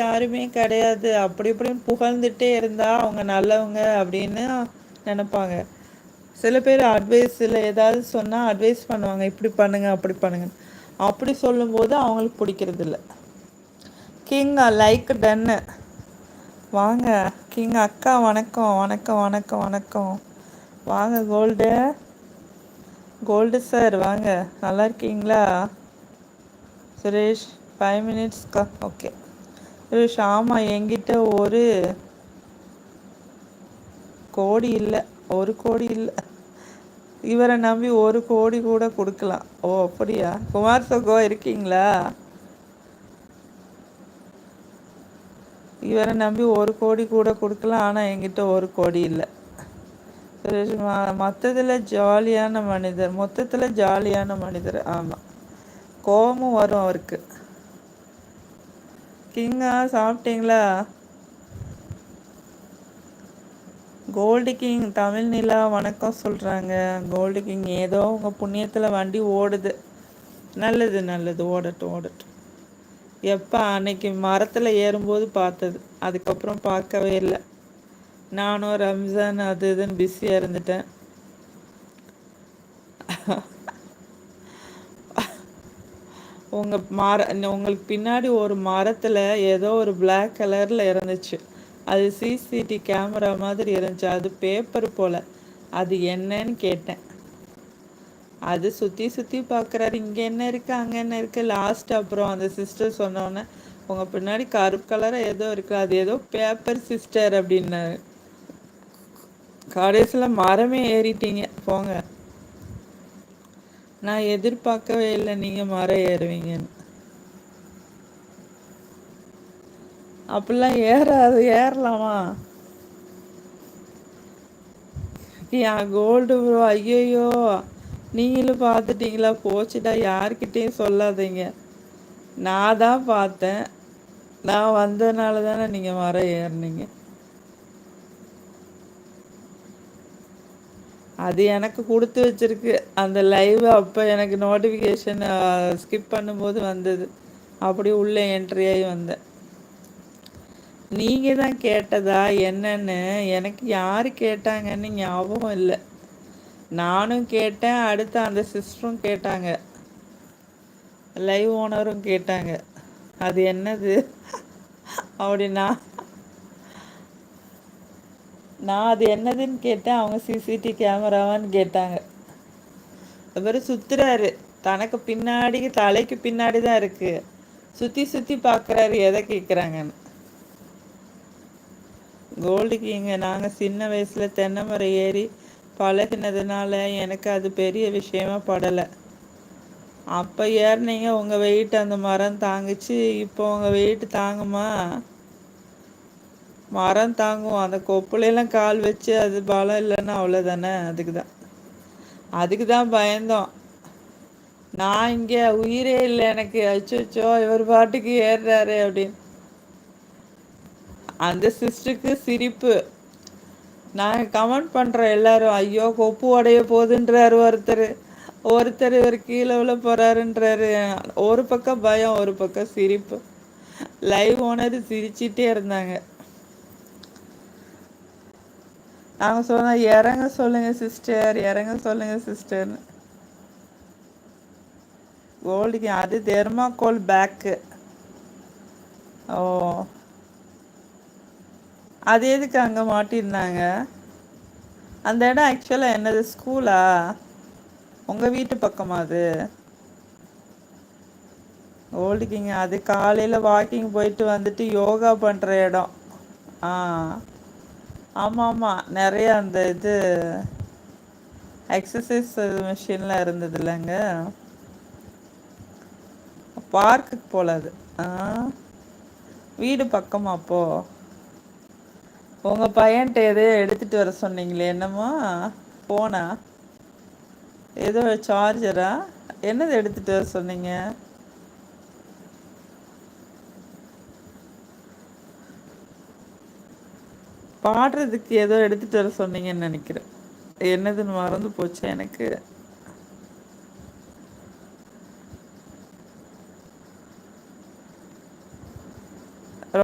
யாருமே கிடையாது அப்படி இப்படின்னு புகழ்ந்துட்டே இருந்தா அவங்க நல்லவங்க அப்படின்னு நினைப்பாங்க. சில பேர் அட்வைஸில் ஏதாவது சொன்னால் அட்வைஸ் பண்ணுவாங்க, இப்படி பண்ணுங்க அப்படி பண்ணுங்க. அப்படி சொல்லும்போது அவங்களுக்கு பிடிக்கிறது இல்லை. கிங் லைக் டன்னு. வாங்க கிங் அக்கா, வணக்கம் வணக்கம் வணக்கம் வணக்கம். வாங்க கோல்டு, கோல்டு சார் வாங்க. நல்லா இருக்கீங்களா சுரேஷ்? 5 மினிட்ஸ்க்கா. ஓகே சுரேஷ். ஆமாம், என்கிட்ட ஒரு கோடி இல்லை, ஒரு கோடி இல்லை. இவரை நம்பி 1 கோடி கூட கொடுக்கலாம். ஓ அப்படியா? குமார் சகோ இருக்கீங்களா? இவரை நம்பி 1 கோடி கூட கொடுக்கலாம், ஆனால் என்கிட்ட 1 கோடி இல்லை. சுரேஷ் மொத்தத்தில் ஜாலியான மனிதர், மொத்தத்தில் ஜாலியான மனிதர். ஆமாம், கோபமும் வரும் அவருக்கு. கிங்கா சாப்பிட்டீங்களா? கோல்டு கிங் தமிழ் நிலா வணக்கம் சொல்கிறாங்க. கோல்டு கிங் ஏதோ உங்கள் புண்ணியத்தில் வண்டி ஓடுது. நல்லது நல்லது, ஓடட்டும் ஓடட்டும். எப்போ அன்னைக்கு மரத்தில் ஏறும்போது பார்த்தது, அதுக்கப்புறம் பார்க்கவே இல்லை. நானும் ரம்ஜான் அது இதுன்னு பிஸியாக இருந்துட்டேன். உங்களுக்கு பின்னாடி ஒரு மரத்தில் ஏதோ ஒரு பிளாக் கலரில் இருந்துச்சு. அது சிசிடி கேமரா மாதிரி இருந்துச்சு. அது பேப்பர் போல். அது என்னன்னு கேட்டேன். அது சுற்றி சுற்றி பார்க்குறாரு, இங்கே என்ன இருக்குது அங்கே என்ன இருக்குது. லாஸ்ட் அப்புறம் அந்த சிஸ்டர் சொன்னோன்னே, உங்கள் பின்னாடி கருப்பு கலராக ஏதோ இருக்குது, அது ஏதோ பேப்பர் சிஸ்டர் அப்படின்னாரு. கடைசியில் மரமே ஏறிட்டீங்க போங்க. நான் எதிர்பார்க்கவே இல்லை நீங்கள் மரம் ஏறுவீங்கன்னு. அப்படிலாம் ஏறாது, ஏறலாமா? கோல்டு ப்ரோ, ஐயோ நீங்களும் பார்த்துட்டீங்களா? போச்சுடா, யார்கிட்டையும் சொல்லாதீங்க. நான் தான் பார்த்தேன். நான் வந்ததுனால தானே நீங்கள் மரம் ஏறினீங்க. அது எனக்கு கொடுத்து வச்சிருக்கு அந்த லைவ். அப்போ எனக்கு நோட்டிஃபிகேஷன் ஸ்கிப் பண்ணும்போது வந்தது. அப்படியே உள்ளே என்ட்ரி ஆகி வந்தேன். நீங்கள் தான் கேட்டதா என்னன்னு எனக்கு யார் கேட்டாங்கன்னு ஞாபகம் இல்லை. நானும் கேட்டேன், அடுத்து அந்த சிஸ்டரும் கேட்டாங்க, லைவ் ஓனரும் கேட்டாங்க அது என்னது அப்படின்னா. நான் அது என்னதுன்னு கேட்டேன், அவங்க சிசிடி கேமராவான்னு கேட்டாங்க. இவர் சுற்றுறாரு, தனக்கு பின்னாடி தலைக்கு பின்னாடி தான் இருக்குது, சுற்றி சுற்றி பார்க்குறாரு எதை கேட்குறாங்கன்னு. கோல்டு கிங்க நாங்கள் சின்ன வயசில் தென்னை மரம் ஏறி பழகினதுனால எனக்கு அது பெரிய விஷயமா படலை. அப்போ ஏறினீங்க, உங்கள் வெயிட் அந்த மரம் தாங்குச்சு. இப்போ உங்கள் வெயிட் தாங்குமா? மரம் தாங்கும், அந்த கொப்புளையெல்லாம் கால் வச்சு அது பலம் இல்லைன்னா அவ்வளோதானே. அதுக்கு தான் பயந்தோம். நான் இங்கே உயிரே இல்லை எனக்கு, அச்சோ இவர் பாட்டுக்கு ஏறுறாரு அப்படின்னு. அந்த சிஸ்டருக்கு சிரிப்பு. நாங்கள் கமெண்ட் பண்ணுறோம் எல்லாரும், ஐயோ கொப்பு உடைய போகுதுன்றாரு ஒருத்தர் இவர் கீழே உள்ள போகிறாருன்றாரு. ஒரு பக்கம் பயம், ஒரு பக்கம் சிரிப்பு. லைவ் ஓனர் சிரிச்சிட்டே இருந்தாங்க. நாங்கள் சொன்னோம், இறங்க சொல்லுங்கள் சிஸ்டர், இறங்க சொல்லுங்கள் சிஸ்டர்னு. கோல்டுக்கு அது தெர்மாக்கோல் பேக்கு. ஓ, அது எதுக்கு அங்கே மாட்டியிருந்தாங்க? அந்த இடம் ஆக்சுவலாக என்னது, ஸ்கூலா? உங்கள் வீட்டு பக்கமா அது? ஓல்டுக்கிங்க அது காலையில் வாக்கிங் போயிட்டு வந்துட்டு யோகா பண்ணுற இடம். ஆ ஆமாம் ஆமாம், நிறைய அந்த இது எக்ஸசைஸ் மிஷின்லாம் இருந்தது இல்லைங்க. பார்க்குக்கு போல அது. வீடு பக்கமா? அப்போது உங்கள் பையன்கிட்ட எதையோ எடுத்துகிட்டு வர சொன்னீங்களே, என்னமோ போனா ஏதோ சார்ஜரா என்னது எடுத்துகிட்டு வர சொன்னீங்க? பாடுறதுக்கு ஏதோ எடுத்துகிட்டு வர சொன்னீங்கன்னு நினைக்கிறேன். என்னதுன்னு மறந்து போச்சு எனக்கு.